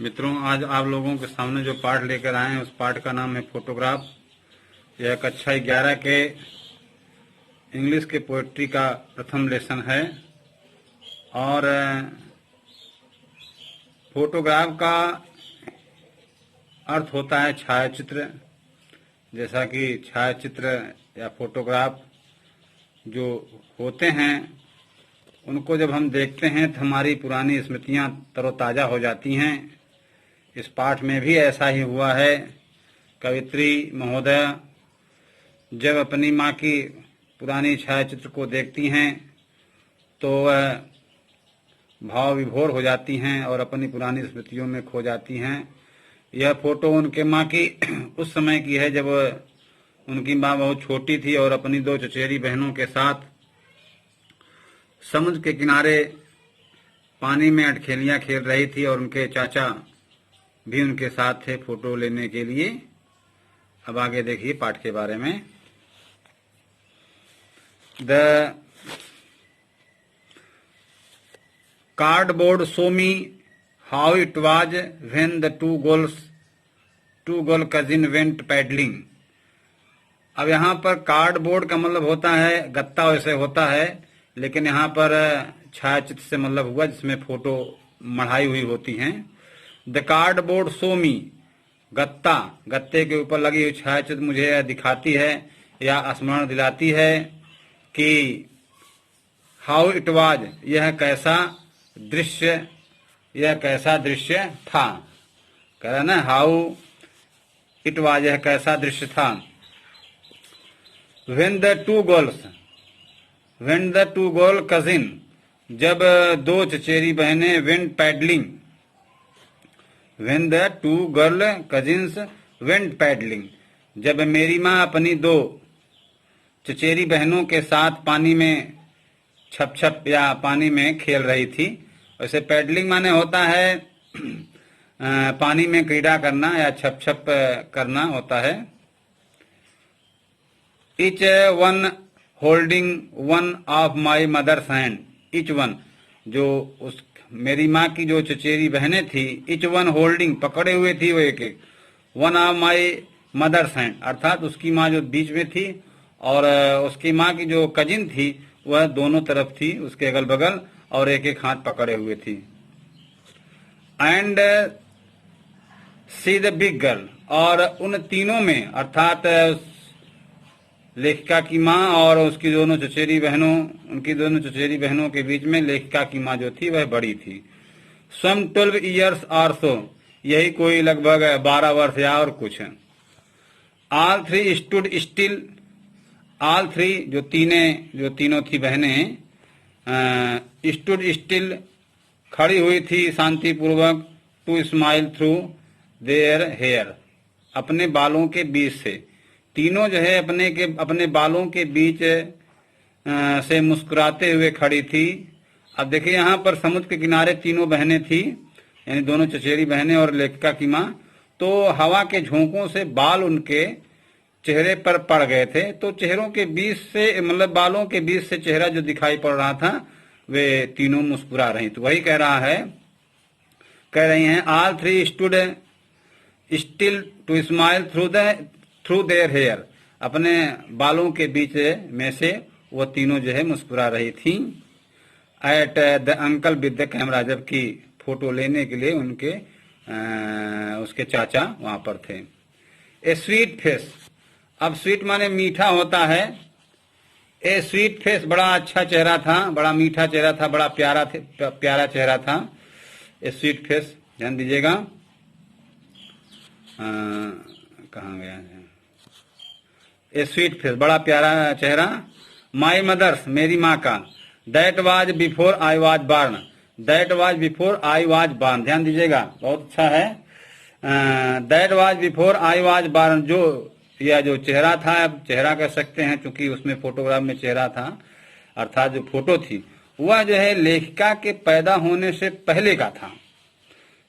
मित्रों, आज आप लोगों के सामने जो पाठ लेकर आए हैं उस पाठ का नाम है फोटोग्राफ। यह कक्षा 11 के इंग्लिश के पोएट्री का प्रथम लेसन है। और फोटोग्राफ का अर्थ होता है छायाचित्र। जैसा कि छायाचित्र या फोटोग्राफ जो होते हैं उनको जब हम देखते हैं तो हमारी पुरानी स्मृतियां तरोताजा हो जाती हैं। इस पाठ में भी ऐसा ही हुआ है। कवित्री महोदय जब अपनी माँ की पुरानी छायाचित्र को देखती हैं तो वह भाव विभोर हो जाती हैं और अपनी पुरानी स्मृतियों में खो जाती हैं। यह फोटो उनके माँ की उस समय की है जब उनकी माँ बहुत छोटी थी और अपनी दो चचेरी बहनों के साथ समुद्र के किनारे पानी में अटखेलियां खेल रही थी और उनके चाचा भी उनके साथ थे फोटो लेने के लिए। अब आगे देखिए पाठ के बारे में। The cardboard show me how it was when the two girl cousin went paddling. अब यहाँ पर कार्डबोर्ड का मतलब होता है गत्ता, वैसे होता है, लेकिन यहाँ पर छायाचित्र से मतलब हुआ जिसमें फोटो मढ़ाई हुई होती हैं। द कार्डबोर्ड शो मी, गत्ता, गत्ते के ऊपर लगी हुई छायाचित्र मुझे यह दिखाती है या स्मरण दिलाती है कि हाउ इट वाज, यह कैसा दृश्य था। कह रहा ना, हाउ इट वाज, यह कैसा दृश्य था। When the two girl cousin, जब दो चचेरी बहनें went paddling, when the two girl cousins went paddling, जब मेरी माँ अपनी दो चचेरी बहनों के साथ पानी में छप या पानी में खेल रही थी। वैसे पैडलिंग माने होता है पानी में क्रीड़ा करना या छप करना होता है। Each one holding one of my mother's hand, each one, जो उस मेरी माँ की जो चचेरी बहनें थी, each one holding, पकड़े हुए थी वो एक एक, one of my mother's hand, अर्थात उसकी माँ जो बीच में थी और उसकी माँ की जो कजिन थी वह दोनों तरफ थी, उसके अगल बगल, और एक एक हाथ पकड़े हुए थी। And see the big girl, और उन तीनों में अर्थात लेखिका की माँ और उसकी दोनों चचेरी बहनों, उनकी दोनों चचेरी बहनों के बीच में लेखिका की माँ जो थी वह बड़ी थी। सम 12 years और सो, यही कोई लगभग 12 वर्ष या और कुछ। All three stood still, all three जो तीनों थी बहनें, स्टूड स्टिल, खड़ी हुई थी शांतिपूर्वक, to smile through their hair, अपने बालों के बीच से। तीनों जो है अपने बालों के बीच से मुस्कुराते हुए खड़ी थी। अब देखिए यहाँ पर समुद्र के किनारे तीनों बहनें थी, यानी दोनों चचेरी बहनें और लेखिका की माँ। तो हवा के झोंकों से बाल उनके चेहरे पर पड़ गए थे, तो चेहरों के बीच से, मतलब बालों के बीच से चेहरा जो दिखाई पड़ रहा था वे तीनों मुस्कुरा रही। तो वही कह रही हैं all three stood still to smile through their hair, अपने बालों के बीच में से वो तीनों जो है मुस्कुरा रही थी। At the uncle with the camera, जबकि फोटो लेने के लिए उसके चाचा वहां पर थे। ए स्वीट फेस, अब स्वीट माने मीठा होता है। ए स्वीट फेस, बड़ा अच्छा चेहरा था, बड़ा मीठा चेहरा था, बड़ा प्यारा चेहरा था। ए स्वीट फेस, ध्यान दीजिएगा, कहाँ गया है। ए स्वीट फेस, बड़ा प्यारा चेहरा। माई मदर्स, मेरी माँ का। That was before I was born, that was before I was born, ध्यान दीजिएगा, बहुत अच्छा है। That was before I was born, जो यह जो चेहरा था, अब चेहरा कह सकते हैं क्योंकि उसमें फोटोग्राफ में चेहरा था, अर्थात जो फोटो थी वह जो है लेखिका के पैदा होने से पहले का था।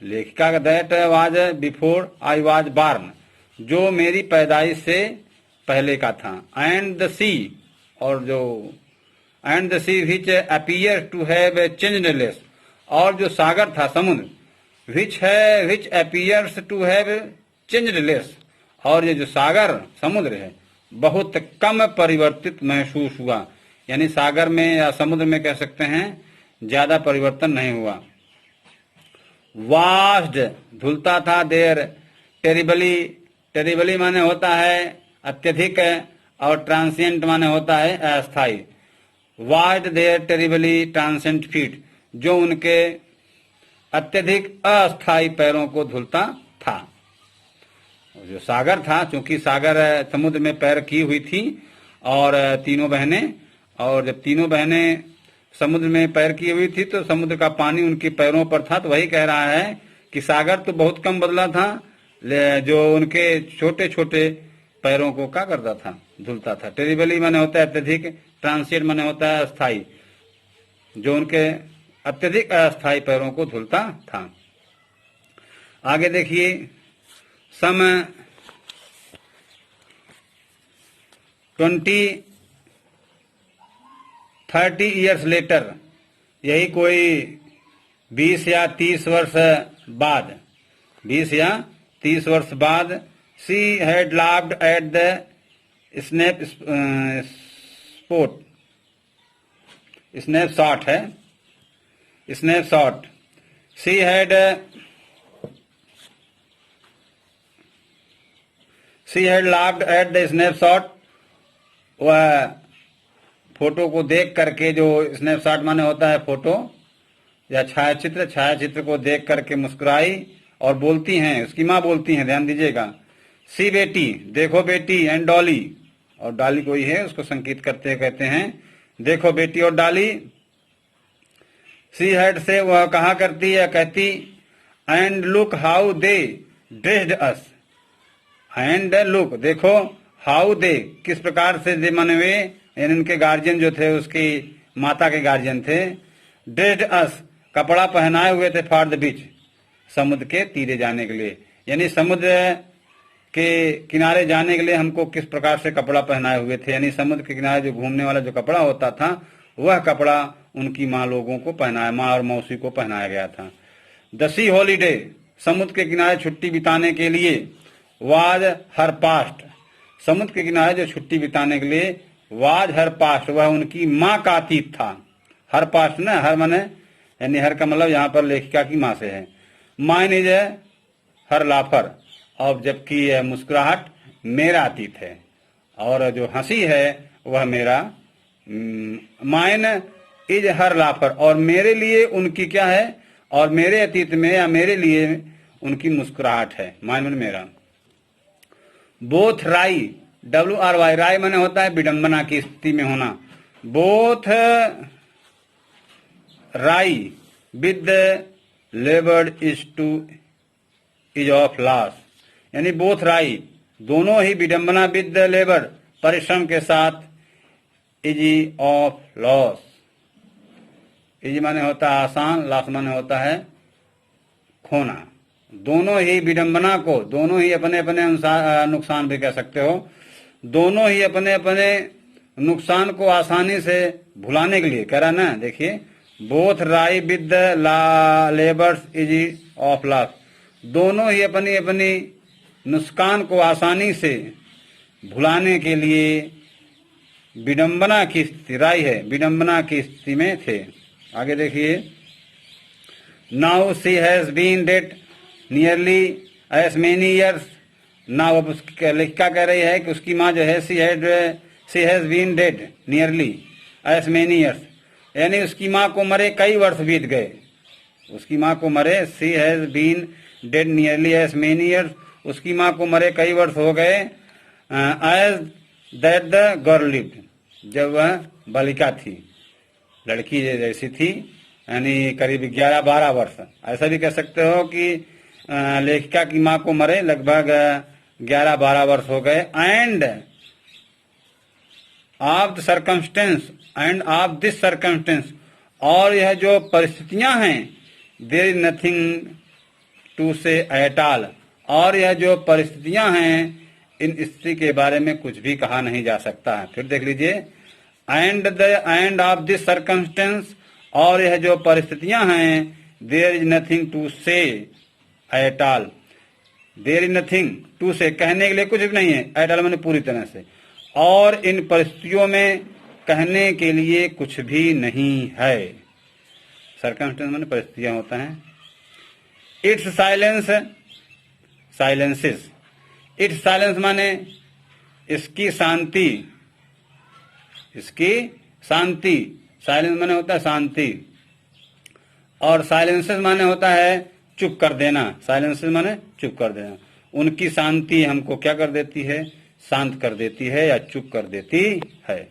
लेखिका का that was before I was born, जो मेरी पैदाइश से पहले का था। एंड द सी, और जो and the sea which appear to have changed less, और जो सागर था, समुद्र, which appears to have changed less, और ये जो सागर समुद्र है बहुत कम परिवर्तित महसूस हुआ, यानी सागर में या समुद्र में कह सकते हैं ज्यादा परिवर्तन नहीं हुआ। वास्ट धुलता था, देर टेरिबली माने होता है अत्यधिक, और ट्रांसिएंट माने होता है अस्थायी। वास्ट देर टेरिबली ट्रांसिएंट फीट, जो उनके अत्यधिक अस्थायी पैरों को धुलता था। जो सागर था, चूंकि सागर समुद्र में पैर की हुई थी और तीनों बहनें, और जब तीनों बहनें समुद्र में पैर की हुई थी तो समुद्र का पानी उनके पैरों पर था। तो वही कह रहा है कि सागर तो बहुत कम बदला था, जो उनके छोटे छोटे पैरों को क्या करता था, धुलता था। टेरिबली माने होता है अत्यधिक, ट्रांसिएंट माने होता है अस्थायी, जो उनके अत्यधिक अस्थायी पैरों को धुलता था। आगे देखिए, सम 20-30 ईयर्स लेटर, यही कोई 20 या 30 वर्ष बाद, 20 या 30 वर्ष बाद, she had laughed at the snapshot है, snapshot, she had laughed at the snapshot, वह फोटो को देख करके, जो स्नैपशॉट माने होता है फोटो या छायाचित्र को देख करके मुस्कुराई और बोलती हैं, उसकी माँ बोलती हैं, ध्यान दीजिएगा, सी बेटी, देखो बेटी, एंड डॉली, और डॉली कोई है उसको संकेत करते कहते हैं देखो बेटी और डॉली। सी हैड से वह कहा करती है, कहती, and look how they dressed us, and look देखो, हाउ दे किस प्रकार से, दे माने वे, यानी उनके गार्जियन जो थे, उसकी माता के गार्जियन थे, ड्रेस्ड अस कपड़ा पहनाए हुए थे, फॉर द बीच समुद्र के तीरे जाने के लिए, यानी समुद्र के किनारे जाने के लिए हमको किस प्रकार से कपड़ा पहनाए हुए थे, यानी समुद्र के किनारे जो घूमने वाला जो कपड़ा होता था वह कपड़ा उनकी माँ लोगों को पहनाया, माँ और मौसी को पहनाया गया था। द सी हॉलीडे, समुद्र के किनारे छुट्टी बिताने के लिए, वाज हर पास्ट, समुद्र के किनारे जो छुट्टी बिताने के लिए, वाज हर पास्ट, वह उनकी माँ का अतीत था। हर पास्ट ना, हर माने यानी हर का मतलब यहाँ पर लेखिका की माँ से है। माइन इज हर लाफर, और जबकि यह मुस्कुराहट मेरा अतीत है, और जो हंसी है वह मेरा, माइन इज हर लाफर, और मेरे लिए उनकी क्या है, और मेरे अतीत में या मेरे लिए उनकी मुस्कुराहट है, माइन मन मेरा। बोथ राई, WRY, राय माने होता है विडंबना की स्थिति में होना। बोथ राई विद लेबर्ड इज ऑफ लॉस, यानी बोथ राई दोनों ही विडंबना, विद लेबर परिश्रम के साथ, इज ऑफ लॉस, इज माने होता है आसान, लॉस माने होता है खोना। दोनों ही विडंबना को, दोनों ही अपने अपने नुकसान भी कह सकते हो, दोनों ही अपने अपने नुकसान को आसानी से भुलाने के लिए कह रहा ना, देखिए, बोथ राई with labours is of loss, दोनों ही अपनी अपनी नुकसान को आसानी से भुलाने के लिए विडंबना की स्थिति, राई है विडंबना की स्थिति में थे। आगे देखिए, now she has been dead nearly as many years, now अब लेखिका कह रही है कि उसकी माँ जो है, she has been dead nearly as many years, यानी उसकी माँ को मरे कई वर्ष बीत गए, उसकी माँ को मरे, she has been dead nearly as many years, उसकी माँ को मरे कई वर्ष हो गए, as that the girl lived, जब वह बालिका थी, लड़की जैसी थी, यानी करीब 11-12 वर्ष। ऐसा भी कह सकते हो कि लेखिका की माँ को मरे लगभग 11-12 वर्ष हो गए। End of the circumstance, and of this circumstance, और यह जो परिस्थितियां हैं, there is nothing to say at all, और यह जो परिस्थितियां हैं, इन स्थिति के बारे में कुछ भी कहा नहीं जा सकता है। फिर देख लीजिए, and the end of this circumstance, और यह जो परिस्थितियां हैं, there is nothing to say at all. There is nothing to say, कहने के लिए कुछ भी नहीं है, एट ऑल मैंने पूरी तरह से, और इन परिस्थितियों में कहने के लिए कुछ भी नहीं है। सर्कमस्टेंस माने परिस्थितियां होता है। It's silence, silences, it's silence माने इसकी शांति, इसकी शांति, साइलेंस माने होता है शांति, और साइलेंसेस माने होता है चुप कर देना, साइलेंसेस माने चुप कर देना। उनकी शांति हमको क्या कर देती है, शांत कर देती है या चुप कर देती है।